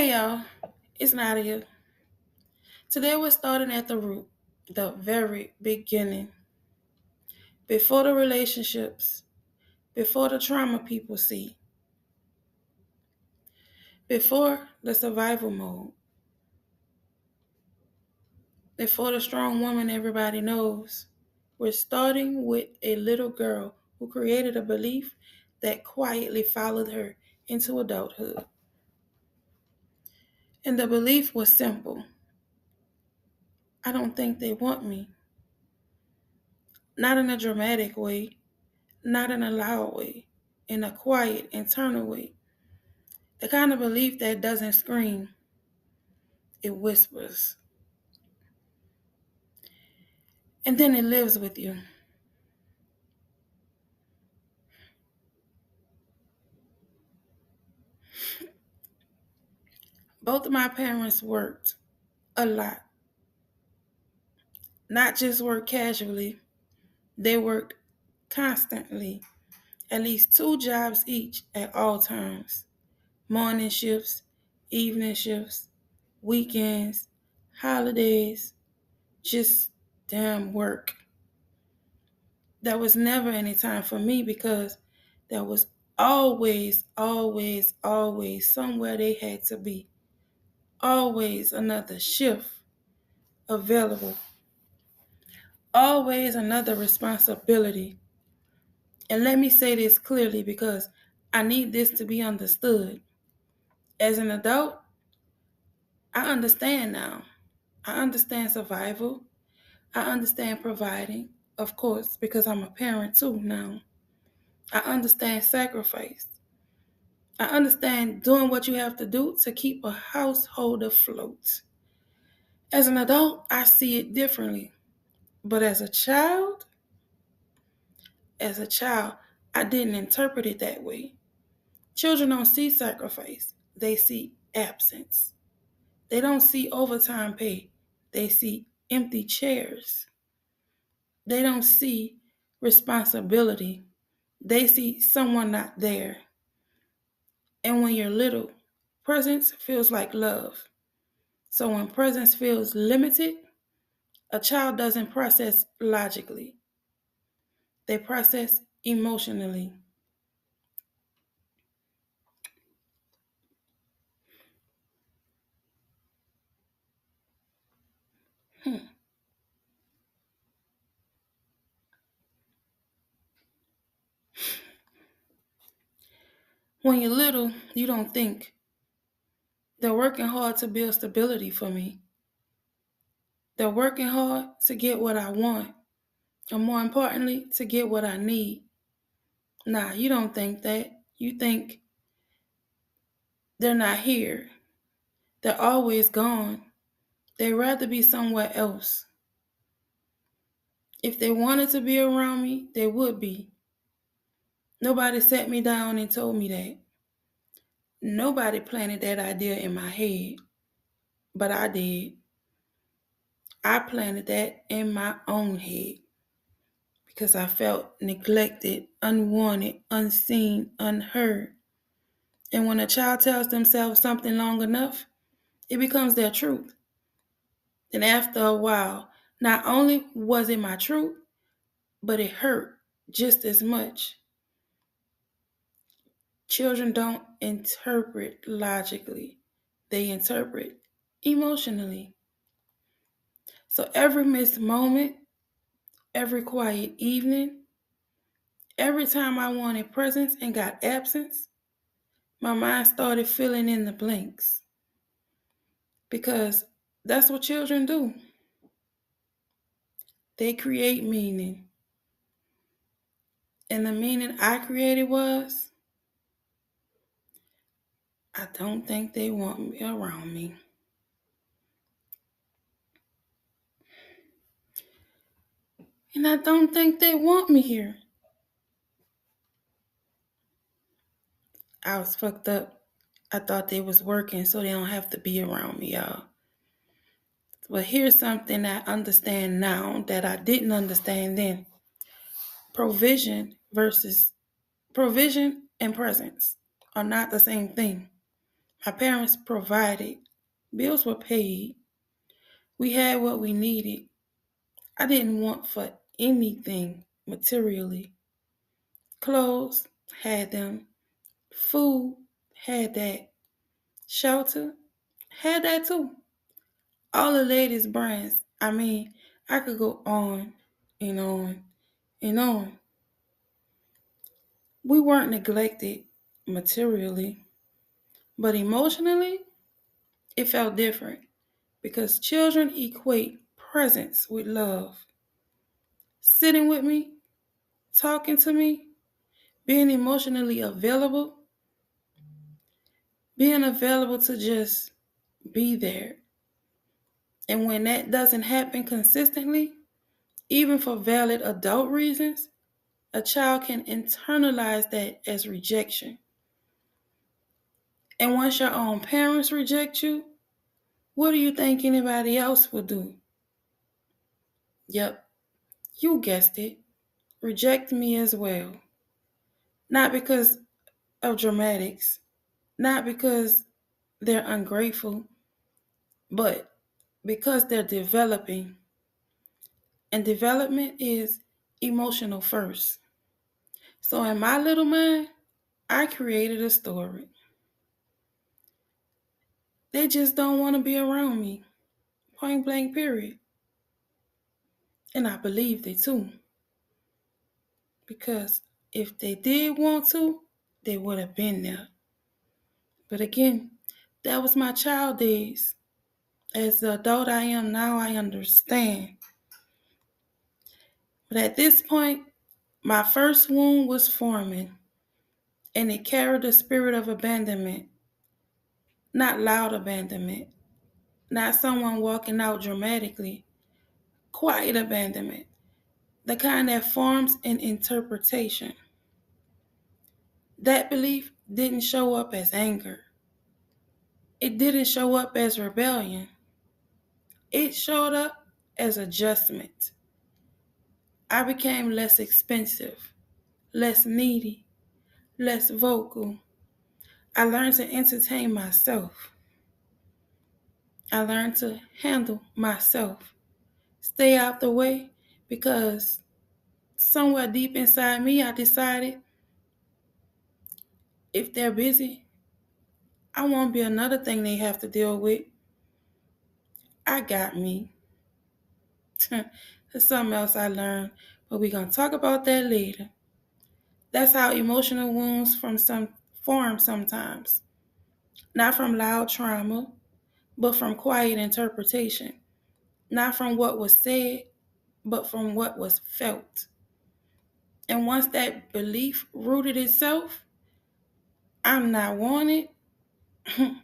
Hey y'all, it's Nadia. Today we're starting at the root, the very beginning. Before the relationships, before the trauma people see, before the survival mode, before the strong woman everybody knows. We're starting with a little girl who created a belief that quietly followed her into adulthood. And the belief was simple: I don't think they want me. Not in a dramatic way, not in a loud way, in a quiet, internal way. The kind of belief that doesn't scream, it whispers. And then it lives with you. Both of my parents worked a lot. Not just worked casually, they worked constantly. At least two jobs each at all times. Morning shifts, evening shifts, weekends, holidays, just damn work. There was never any time for me because there was always somewhere they had to be. Always another shift available. Always another responsibility. And let me say this clearly because I need this to be understood. As an adult, I understand now. I understand survival. I understand providing, of course, because I'm a parent too now. I understand sacrifice. I understand doing what you have to do to keep a household afloat. As an adult, I see it differently. But as a child, I didn't interpret it that way. Children don't see sacrifice. They see absence. They don't see overtime pay. They see empty chairs. They don't see responsibility. They see someone not there. And when you're little, presence feels like love. So when presence feels limited, a child doesn't process logically. They process emotionally. Hmm. When you're little, you don't think. They're working hard to build stability for me. They're working hard to get what I want, and more importantly, to get what I need. Nah, you don't think that. You think they're not here. They're always gone. They'd rather be somewhere else. If they wanted to be around me, they would be. Nobody sat me down and told me that. Nobody planted that idea in my head, but I did. I planted that in my own head because I felt neglected, unwanted, unseen, unheard. And when a child tells themselves something long enough, it becomes their truth. And after a while, not only was it my truth, but it hurt just as much. Children don't interpret logically, they interpret emotionally. So every missed moment, every quiet evening, every time I wanted presence and got absence, my mind started filling in the blanks because that's what children do. They create meaning. And the meaning I created was, I don't think they want me around me. And I don't think they want me here. I was fucked up. I thought they was working so they don't have to be around me, y'all. But here's something I understand now that I didn't understand then. Provision and presence are not the same thing. My parents provided. Bills were paid. We had what we needed. I didn't want for anything materially. Clothes, had them. Food, had that. Shelter, had that too. All the latest brands. I could go on and on and on. We weren't neglected materially, but emotionally, it felt different because children equate presence with love. Sitting with me, talking to me, being emotionally available, being available to just be there. And when that doesn't happen consistently, even for valid adult reasons, a child can internalize that as rejection. And once your own parents reject you, what do you think anybody else will do? Yep, you guessed it. Reject me as well. Not because of dramatics, not because they're ungrateful, but because they're developing. And development is emotional first. So in my little mind, I created a story. They just don't want to be around me. Point blank, period. And I believed it too. Because if they did want to, they would have been there. But again, that was my child days. As the adult I am now, I understand. But at this point, my first wound was forming, and it carried the spirit of abandonment. Not loud abandonment, not someone walking out dramatically. Quiet abandonment, the kind that forms in interpretation. That belief didn't show up as anger. It didn't show up as rebellion. It showed up as adjustment. I became less expensive, less needy, less vocal. I learned to entertain myself. I learned to handle myself. Stay out the way because somewhere deep inside me, I decided if they're busy, I won't be another thing they have to deal with. I got me. There's something else I learned, but we're going to talk about that later. That's how emotional wounds form sometimes. Not from loud trauma, but from quiet interpretation. Not from what was said, but from what was felt. And once that belief rooted itself, I'm not wanted, it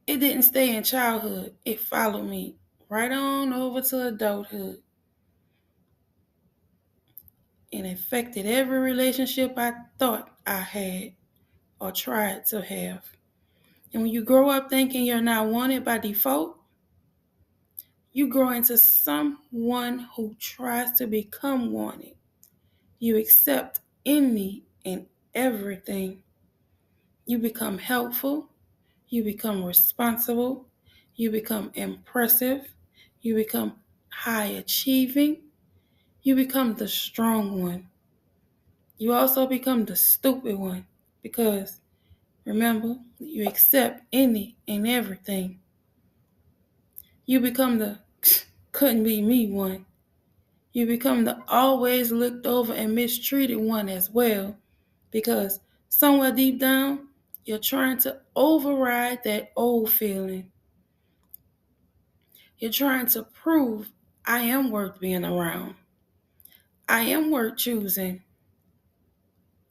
didn't stay in childhood. It followed me right on over to adulthood. It affected every relationship I thought I had or tried to have. And when you grow up thinking you're not wanted by default, you grow into someone who tries to become wanted. You accept any and everything. You become helpful. You become responsible. You become impressive. You become high achieving. You become the strong one. You also become the stupid one because remember, you accept any and everything. You become the couldn't be me one. You become the always looked over and mistreated one as well because somewhere deep down, you're trying to override that old feeling. You're trying to prove I am worth being around. I am worth choosing.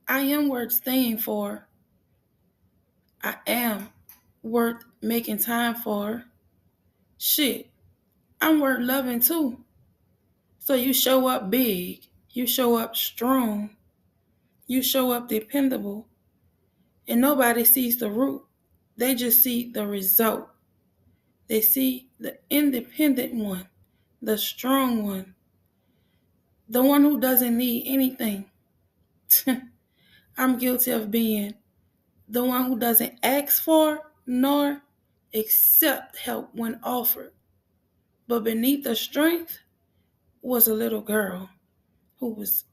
I am worth staying for. I am worth making time for. Shit, I'm worth loving too. So you show up big. You show up strong. You show up dependable. And nobody sees the root. They just see the result. They see the independent one, the strong one, the one who doesn't need anything. I'm guilty of being the one who doesn't ask for nor accept help when offered. But beneath the strength was a little girl who was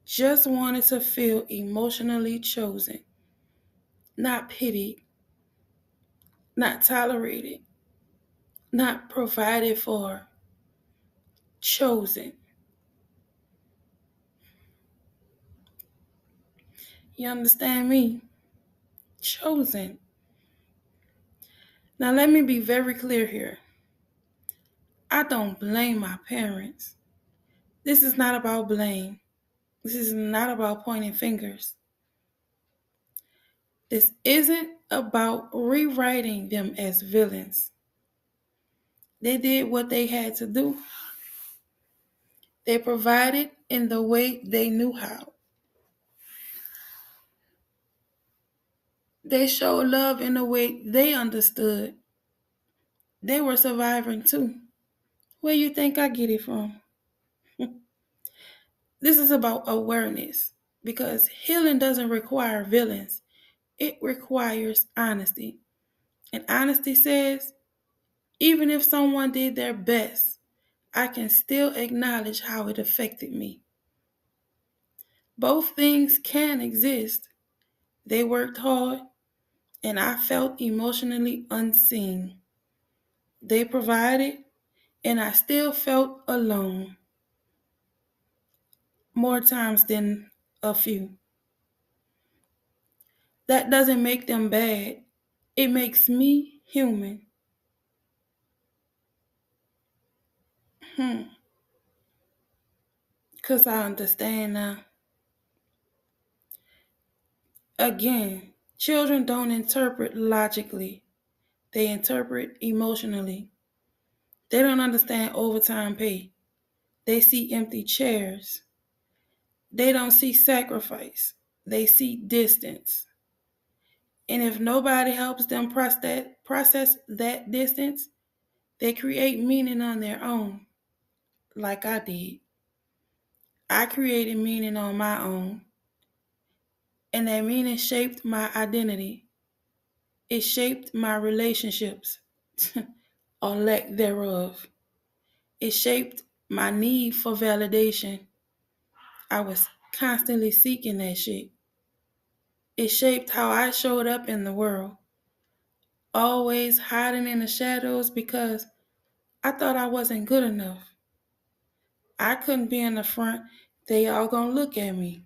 just wanted to feel emotionally chosen, not pitied, not tolerated, not provided for, chosen. You understand me? Chosen. Now, let me be very clear here. I don't blame my parents. This is not about blame. This is not about pointing fingers. This isn't about rewriting them as villains. They did what they had to do. They provided in the way they knew how. They showed love in the way they understood. They were surviving too. Where you think I get it from? This is about awareness because healing doesn't require villains. It requires honesty. And honesty says, even if someone did their best, I can still acknowledge how it affected me. Both things can exist. They worked hard, and I felt emotionally unseen. They provided, and I still felt alone more times than a few. That doesn't make them bad. It makes me human. Because I understand now. Again, children don't interpret logically, they interpret emotionally. They don't understand overtime pay. They see empty chairs. They don't see sacrifice. They see distance. And if nobody helps them process that distance, they create meaning on their own, like I did. I created meaning on my own, and that meaning shaped my identity. It shaped my relationships, or lack thereof. It shaped my need for validation. I was constantly seeking that shit. It shaped how I showed up in the world, always hiding in the shadows because I thought I wasn't good enough. I couldn't be in the front. They all gonna look at me.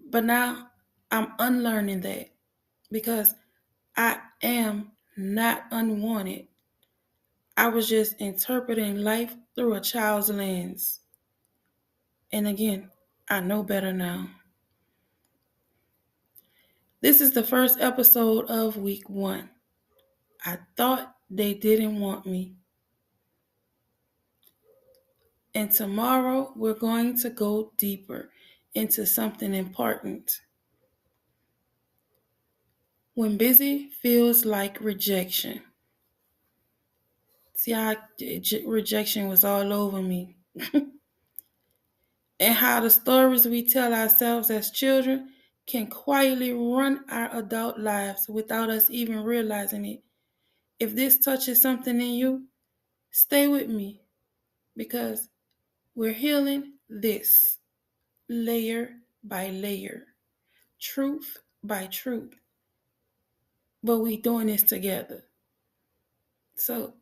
But now I'm unlearning that because I am not unwanted. I was just interpreting life through a child's lens. And again, I know better now. This is the first episode of week 1. I thought they didn't want me. And tomorrow we're going to go deeper into something important. When busy feels like rejection. See how rejection was all over me. And how the stories we tell ourselves as children can quietly run our adult lives without us even realizing it. If this touches something in you, stay with me because we're healing this layer by layer, truth by truth. But we doing this together. So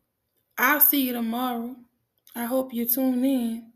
I'll see you tomorrow. I hope you tune in.